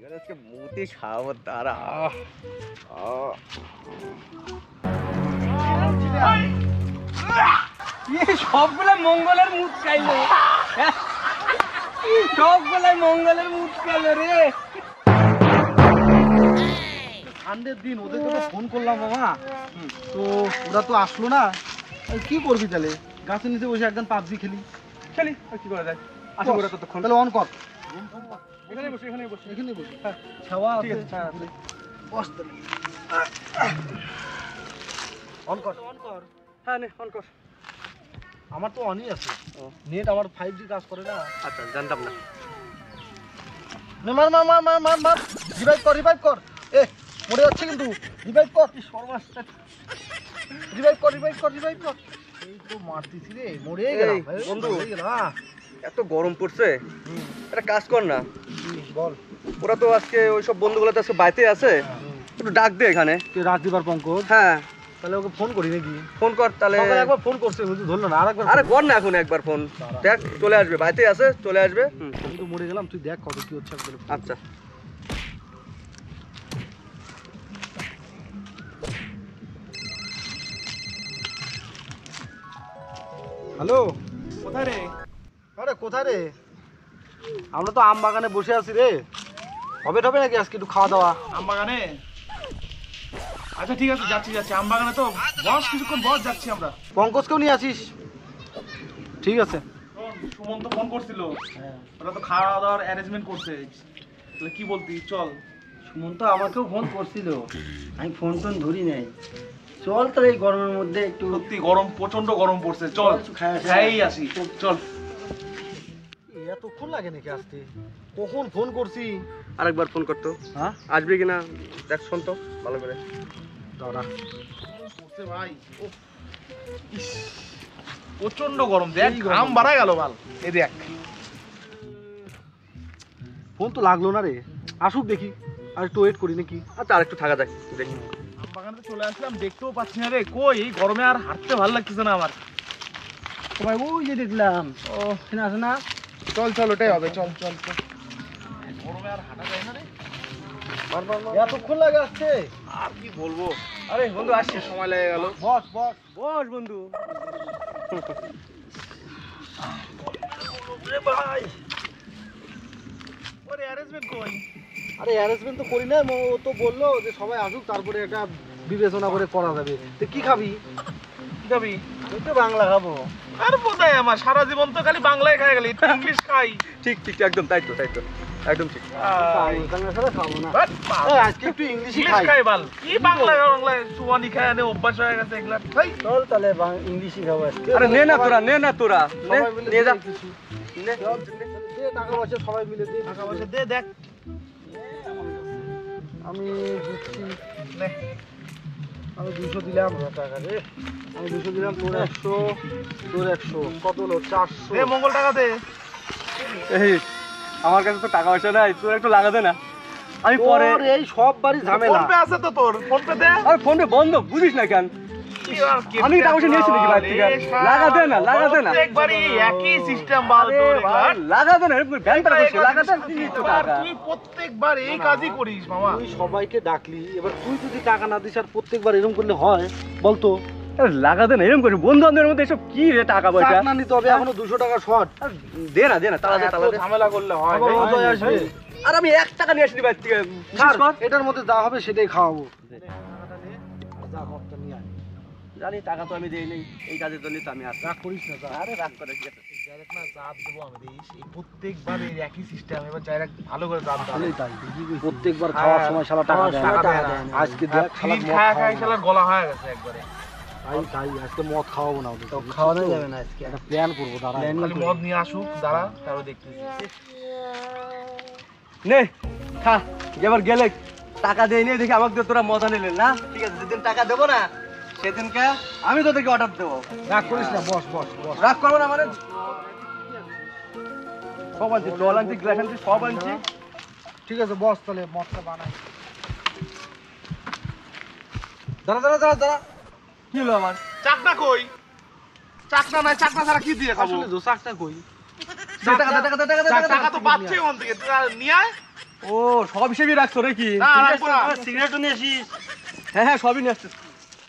আজকে মুতি খাওয়াবো তারা। সবগুলা মঙ্গলের মুখ চাইলো, সবগুলাই মঙ্গলের মুখ চাইলো রে। সানডের দিন ওদেরকে তো ফোন করলাম মামা, তো ওরা তো আসলো না। কি করবি তাহলে? গাছের নিচে বসে একদম পাবজি খেলি। খেলি আর কি করা যায়? আসো ওরা ততক্ষণ। তাহলে অন কর। এখানে বসে, এখানে বসে, এখানে বসে। হ্যাঁ ছাওয়া ঠিক আছে। আছে। হ্যাঁ বস তাহলে। অন কর। অন কর। হ্যাঁ নে অন কর। আমার তো অনই আছে। নেট আমার 5G কাজ করে না। আচ্ছা জানতাম না। নে মার মার মার মার মার মার। রিভাইভ কর, রিভাইভ কর। এ মরে যাচ্ছে কিন্তু। রিভাইভ কর। সর্বনাশ। রিভাইভ কর, রিভাইভ কর, রিভাইভ কর। এই তো মারতেছি রে, মরে গেলাম বন্ধু। মরে গেলাম। এত গরম পড়ছে, একটা কাজ কর না। বল। ওরা তো আজকে ওইসব বন্ধুগুলো তো আজকে বাড়িতে আছে, একটু ডাক দে এখানে। কে রাজদীপ আর পঙ্কজ? হ্যাঁ তাহলে ওকে ফোন করি নাকি? ফোন কর তাহলে। সকালে একবার ফোন করছে কিন্তু ধরলো না, আরেকবার। আরে কর না এখন একবার ফোন, দেখ চলে আসবে, বাড়িতে আছে চলে আসবে। আমি তো মরে গেলাম, তুই দেখ কত কি হচ্ছে একবার। আচ্ছা হ্যালো, কোথায় রে? আরে কোথায় রে? আমরা তো আম বাগানে বসে আছি রে। হবে টবে নাকি আজকে একটু খাওয়া দাওয়া? আম বাগানে? আচ্ছা ঠিক আছে, যাচ্ছি যাচ্ছি আম বাগানে। তো বস কিছুক্ষণ বস, যাচ্ছি আমরা। পঙ্কজকেও নিয়ে আসিস? ঠিক আছে। সুমন তো ফোন করছিল, ওরা তো খাওয়া দাওয়ার অ্যারেঞ্জমেন্ট করছে। তাহলে কি বলতি, চল। সুমন তো আমাকেও ফোন করছিল, আমি ফোন টোন ধরি নাই। চল তাহলে এই গরমের মধ্যে একটু। সত্যি গরম, প্রচন্ড গরম পড়ছে, চল খাই আসি, চল। এতক্ষণ লাগে নাকি আসতে? কখন ফোন করছি? আরেকবার ফোন করতো, হ্যাঁ আসবে কিনা দেখ, শোন তো ভালো করে। দাঁড়া। পড়ছে ভাই, ইস, প্রচন্ড গরম, দেখ ঘাম বাড়া গেল বাল। এই দেখ ফোন তো লাগলো না রে। আসুক দেখি, আর একটু ওয়েট করি নাকি। আচ্ছা আর একটু থাকা যাক, দেখি। আম বাগানে চলে আসলাম, দেখতেও পাচ্ছি না রে। কই এই গরমে আর হাঁটতে ভালো লাগতেছে না আমার। সবাই ওই যে দেখলাম, ও এখানে আছে না? চল চল, ওটাই হবে, চল চল চল। গরমে আর হাঁটা যায় না রে। এতক্ষণ লাগে আসছে? আর কি বলবো, আরে বন্ধু আসছে, সময় লেগে গেল। বস বস বস বন্ধু। ভাই। ওরে অ্যারেঞ্জমেন্ট কই? আরে অ্যারেঞ্জমেন্ট তো করি না, ও তো বললো যে সবাই আসুক তারপরে একটা বিবেচনা করে করা যাবে। তো কি খাবি? কি খাবি? আমি তো বাংলা খাবো। আর বোধহয় আমার সারা জীবন তো খালি বাংলায় খাই গেলি, ইংলিশ খাই। ঠিক ঠিক একদম, তাই তো তাই তো, একদম ঠিক। বাংলার সাথে খাবো না। বাট এই, আজকে একটু ইংলিশই ইংলিশ খাই। খাই বাল, কি বাংলায় বাংলায় সুয়ানি খায় আনে অভ্যাস হয়ে গেছে এগুলা। ভাই চল তাহলে ইংলিশই খাবো আজকে। আরে নে না তোরা, নে না তোরা, নে, সবাই মিলে নিয়ে যা। দিই কিছু। নে। চল, দে টাকা পয়সা সবাই মিলে দে। টাকা পয়সা দে, দেখ আমি দিচ্ছি। নে। আমি 200 দিলাম টাকা রে। আমি 200 দিলাম, তোর 100, তোর 100, কত হলো? 400। দে মঙ্গল টাকা দে। এই আমার কাছে তো টাকা পয়সা নাই, তোর একটু লাগা দে না, আমি পরে। তোর এই সব বাড়ি ঝামেলা। ফোন পে আছে তো তোর, ফোন পে দে। আরে ফোন পে বন্ধ, বুঝিস না কেন? আমি টাকা পয়সা নিয়েছি নাকি বাড়ি থেকে? লাগা দে না, লাগা দে না। প্রত্যেকবারই একই সিস্টেম বাল তোর এগুলা। লাগা দে না, ব্যাংক টাকা করছিস, লাগা দে না, তুই তো টাকা। তুই প্রত্যেকবার এই কাজই করিস মামা। তুই সবাইকে ডাকলি, এবার তুই যদি টাকা না দিস আর প্রত্যেকবার এরকম করলে হয় বলতো? আরে লাগা দে না, এরকম করিস, বন্ধু বান্ধবের মধ্যে এসব কি রে টাকা পয়সা? টাকা না নিতে হবে, এখনো 200 টাকা শর্ট। দে না, দে না, তালা দে, তালা এত দে। ঝামেলা করলে হয়? আবার অজয় আসবে। আর আমি 1 টাকা নিয়ে আসিনি বাড়ি থেকে, ছাড়, বিশ্বাস কর। এটার মধ্যে যা হবে সেটাই খাওয়াবো। যা ঘরটা নিয়ে আয়। জানি টাকা তো আমি দেই নাই, এই কাজের জন্য তো আমি আসি। রাগ করিস না, যা। আরে রাগ করে কি আছে? ডাইরেক্ট না চাপ দেবো আমি দেইস, এই প্রত্যেকবার এই একই সিস্টেম। এবার ডাইরেক্ট ভালো করে চাপ দাও। ভালোই তাই। প্রত্যেকবার খাওয়ার সময় শালা টাকা দেয় টাকা না। দেয় না। আজকে দেখ শালা মদ খায় খাওয়াবো শালার গলা হয়ে গেছে একবারে। তাই আজকে মদ খাওয়াবো না ওদের। খাওয়ানো যাবে না আজকে। একটা প্ল্যান করবো, দাঁড়া। খালি মদ নিয়ে আসুক, দাঁড়া তারপর দেখতেছি। নে খা, এবার গেলে টাকা দেই নি, দেখি আমাকে দিয়ে তোরা মজা নিলেন না। ঠিক আছে, যেদিন টাকা দেবো না সেদিনকে আমি তোদেরকে অর্ডার দেবো। রাগ করিস না, বস বস বস। রাগ করবো না মানে? সব আনছি, জল আনছি, গ্লাস আনছি, সব আনছি। ঠিক আছে বস, তাহলে মদটা বানাই। দাঁড়া দাঁড়া দাঁড়া দাঁড়া। কি হলো আমার? চাকনা কই? চাকনা নাই, চাকনা ছাড়া কি দিয়ে খাবো? আসলে দোসাকটা কই? টাকা দে, টাকা দে, টাকা দে, টাকা দে। টাকা তো পাচ্ছে ওখান থেকে, তুই আর নিয়ে আয়। ও সব হিসেবেই রাখছো নাকি? না, ঠিক রাখবো আছে, না। সিগারেটও নিয়ে আসিস। হ্যাঁ হ্যাঁ সবই নিয়ে আসছিস।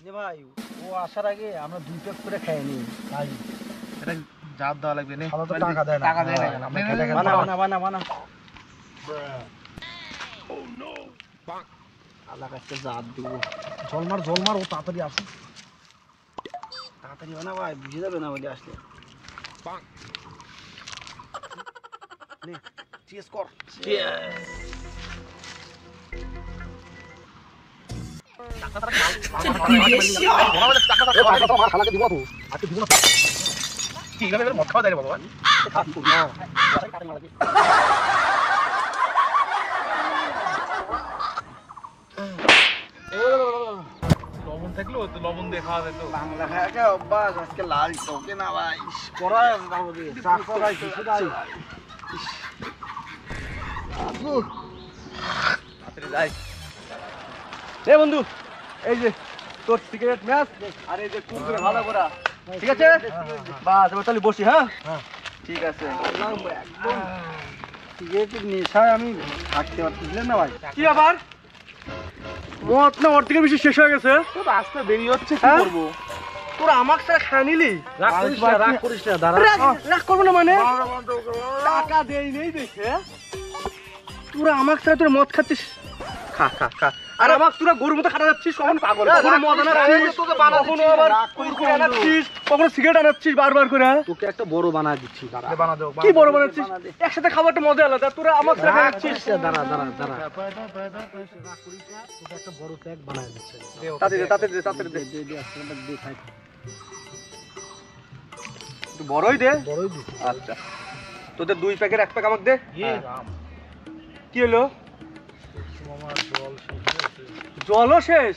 যে ভাই ও আসার আগে আমরা 2 প্যাক করে খেয়ে নিই ভাই। এটা জাত দেওয়া লাগবে নে। খালা তো টাকা দেয় না। টাকা দেয় না। হ্যাঁ, আপনি আমরা খেতে খেতে বানা খাবো। বানা বানা বানা। আল্লাহ কাছে জাত দিব। জলমার ও তাড়াতাড়ি আসে। তাড়াতাড়ি বানা ভাই, বুঝে যাবে না বলে আসলে। চিজ কর। খালাকে দিব তো। আজকে দিব না। ঠিক আছে, এবার মদ খাওয়া যায় রে বাবা। লবণ থাকলেও তো লবণ দিয়ে খাওয়া যেত। বাংলা খাওয়া অভ্যাস, আজকে লাল টকে না ভাই। করা যাবো রে। চাপ করাই কিছু নাই। তাড়াতাড়ি যাই। এ বন্ধু, এই যে তোর সিগারেট ম্যাচ আর এই যে কুকুরে ভালো করা, ঠিক আছে? বাস এবার তাহলে বসি। হ্যাঁ হ্যাঁ। ঠিক আছে। একদম সিগারেটের নেশায় আমি থাকতে পারতেছিলাম না ভাই। কি আবার মদ না ওর থেকে বেশি শেষ হয়ে গেছে? তো রাস্তা দেরি হচ্ছে, কি হ্যাঁ? করবো? তোরা আমাকে ছাড়া খায় নিলি? রাগ করিস না, দাঁড়া। রাগ করবো না মানে? টাকা দেই নেই দেখে তোরা আমাকে ছাড়া তোরা মদ খাচ্ছিস। খা খা খা। আর আমাকে তোরা গরুর মতো খাটা যাচ্ছিস। কখন পাগল, কখনো মদ আনাচ্ছিস, কখনো আবার কুরকুরে আনাচ্ছিস, কখনো সিগারেট আনাচ্ছিস বারবার করে। তোকে একটা বড় বানা দিচ্ছি, দাঁড়া। বানা দেও, কি বড় বানাচ্ছিস? একসাথে খাবারটা মজা আলাদা। তোরা আমাকে ছাড়া খাচ্ছিস। দাঁড়া। তোকে একটা বড় প্যাক বানায় দিচ্ছে। তাড়াতাড়ি দে, তাড়াতাড়ি দে, তাড়াতাড়ি দে। একটু বড়ই দে। বড়ই দিচ্ছি। আচ্ছা, তোদের 2 প্যাকের 1 প্যাক আমাকে দে। ইয়ে রাম। কি হলো? মামা জল শেষ। জলও শেষ?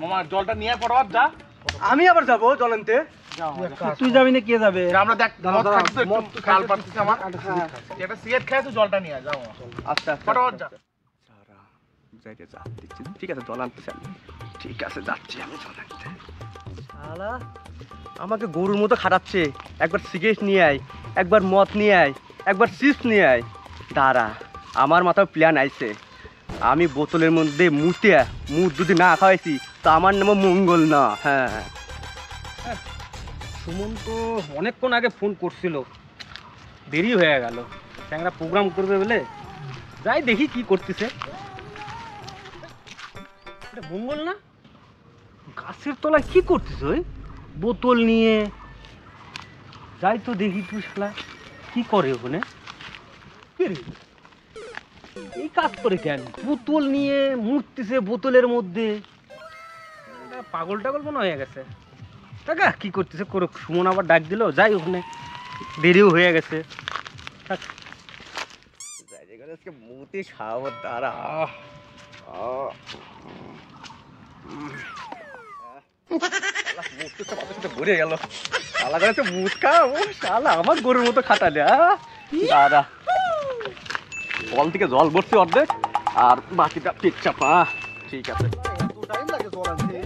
মামা জলটা নিয়ে পড়ো আর যা। আমি আবার যাবো জল আনতে? তুই যাবি না কে যাবে? আমরা দেখ দাঁড়া, মদ দাঁড়া, খাচ্ছি তো, মদ একটু তো কাল খাইতে- পাচ্ছিস আমার। হ্যাঁ। একটা সিগারেট খেয়ে তুই জলটা নিয়ে আয়, যাও। আচ্ছা ফটাফট যা। ঠিক আছে, জল আনতে চাই। ঠিক আছে, যাচ্ছি আমি জল আনতে। শালা আমাকে গরুর মতো খাটাচ্ছে। একবার সিগারেট নিয়ে আয়, একবার মদ নিয়ে আয়, একবার চিপস নিয়ে আয়। দাঁড়া, আমার মাথায় প্ল্যান আইছে। আমি বোতলের মধ্যে মুখ যদি না খাওয়াইছি তো আমার নামে মঙ্গল না। হ্যাঁ, সুমন তো অনেকক্ষণ আগে ফোন করছিল, দেরি হয়ে গেল। ট্যাংরা প্রোগ্রাম করবে বলে যাই দেখি কি করতেছে। এটা মঙ্গল না? গাছের তলায় কি করতেছে ওই বোতল নিয়ে? যাই তো দেখি তুই শালা কি করে ওখানে। কে রে? এই কাজ করে কেন? বোতল নিয়ে মুড়তেছে বোতলের মধ্যে। এটা পাগল টাগল মনে হয়ে গেছে। টাকা কি করতেছে করুক, সুমন আবার ডাক দিল, যাই ওখানে, দেরিও হয়ে গেছে। থাক। আজকে মুতে খাওয়াবো। দাঁড়া, ভরে গেল। শালা করে মুখ খাওয়াবো। শালা আমার গরুর মতো খাটালে। দাদা কল থেকে জল ভরছি অর্ধেক, আর বাকিটা পেট চাপা। ঠিক আছে। টাইম লাগে জল আনতে।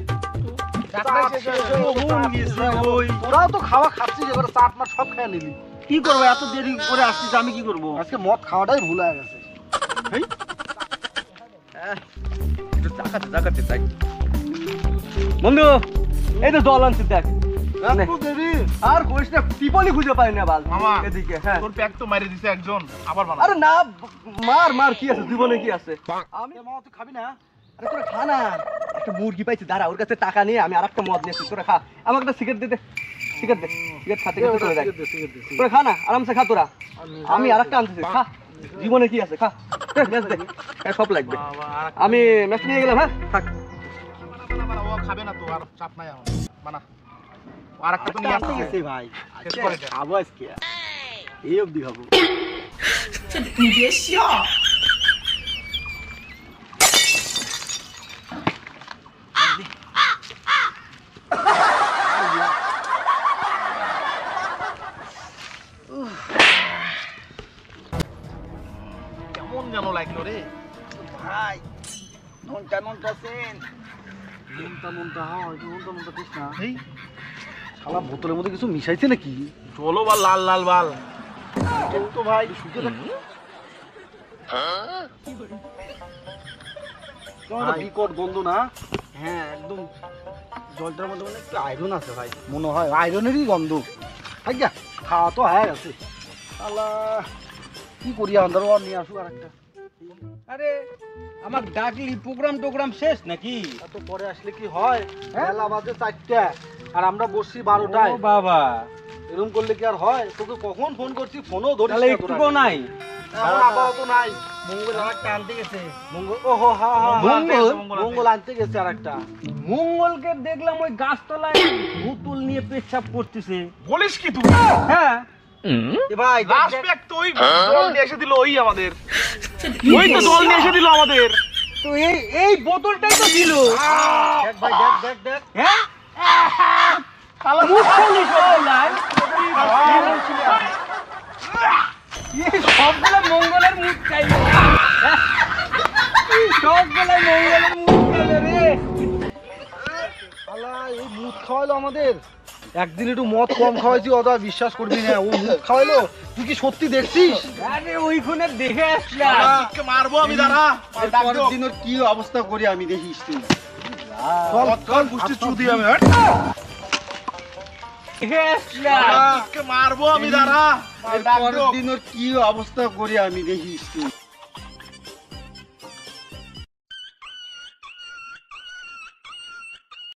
ওই তোরাও তো খাওয়া খাচ্ছিস, এবার চাট মাট সব খেয়ে নিলি। কি করবো, এত দেরি করে আসছিস, আমি কি করবো? আজকে মদ খাওয়াটাই ভুল হয়ে গেছে। একটু জাগাতে চাই। বন্ধু, এই তো জল আনছি, দেখ। নে। এত দেরি? আর কইস না, টিপলি খুঁজে পাই না বাল। মামা, এদিকে হ্যাঁ। তোর প্যাক তো মারি দিছে একজন, আবার বানা। আরে না, মার কি আছে জীবনে, কি আছে? আমি এ মামা তুই খাবি না? আরে তোরা খা না। একটা মুরগি পাইছি, দাঁড়া, ওর কাছে টাকা নিয়ে আমি আরেকটা মদ নিয়েছি। তোরা খা, আমাকে একটা সিগারেট দে। সিগারেট দে, সিগারেট খাতে খেতে চলে যায়। তোরা খা না, আরামসে খা তোরা। আমি আরেকটা আনতেছি, খা। জীবনে কি আছে, খা। ম্যাচ দে, সব লাগবে। আমি ম্যাচ নিয়ে গেলাম। হ্যাঁ, থাক। বানা, ও খাবে না তো, আর চাপ নাই আমার। বানা। আর একটা তো নিয়ে আসছে। গেছে ভাই, শেষ করে দে। খাবো আজকে, এই অবধি খাবো। কেমন যেন লাগলো রে। ভাই ননটা সেন নুনটা হয়, নুনটা দিস না। এই শালা বোতলের মধ্যে কিছু মিশাইছে নাকি? চলো বা লাল লাল বাল। তো ভাই শুকে দেখ। বিকট গন্ধ না? হ্যাঁ একদম, জলটার মধ্যে মনে হয় একটু আয়রন আছে ভাই। মনে হয় আয়রনেরই গন্ধ। আজ্ঞা খাওয়া তো হয়ে গেছে। আল্লাহ কি করি আন্দার নিয়ে আসুক আর একটা। আরে আমার ডাকলি প্রোগ্রাম শেষ নাকি? এত পরে আসলে কি হয়? বেলা বাজে 4টা আর আমরা বসছি 12টায়। ও বাবা, এরকম করলে কি আর হয়? তোকে কখন ফোন করছি, ফোনও ধরিস তাহলে না তোরা। একটুকু নাই? এখন আপাতত নাই। মঙ্গল আরেকটা আনতে গেছে। মঙ্গল, ওহো হ্যাঁ হ্যাঁ, মঙ্গল? মঙ্গল আনতে গেছে আর একটা। মঙ্গলকে দেখলাম ওই গাছতলায় বোতল নিয়ে পেচ্ছাপ করতেছে। বলিস কি তুই? হ্যাঁ, এ ভাই দেখ, লাস্ট দেখ। প্যাক তো ওই জল নিয়ে এসে দিল ওই আমাদের। ওই তো জল নিয়ে এসে দিল আমাদের। তো এই বোতলটাই তো দিল। দেখ ভাই দেখ দেখ দেখ। হ্যাঁ, মুখ খুলি সবাই। এই সবগুলো মঙ্গলের মুখ চাইলো, সবগুলো মঙ্গলের মুখ চাইলো রে। আল্লাহ এই মুদ খাওয়াইলো আমাদের। একদিন একটু মদ কম খাওয়াইছি, অত আর বিশ্বাস করবি না। ও মুদ খাওয়াইলো। তুই কি সত্যি দেখছিস? আরে ওইখানে দেখে আসলাম। আজকে মারবো আমি, দাঁড়া। পরের দিন ওর কি অবস্থা করি আমি দেখিস তুই। চল পুষ্টি চুদি আমি। দেখে আসলাম। আজকে মারবো আমি, দাঁড়া। পরের দিন ওর কি অবস্থা করি আমি দেখিস তুই।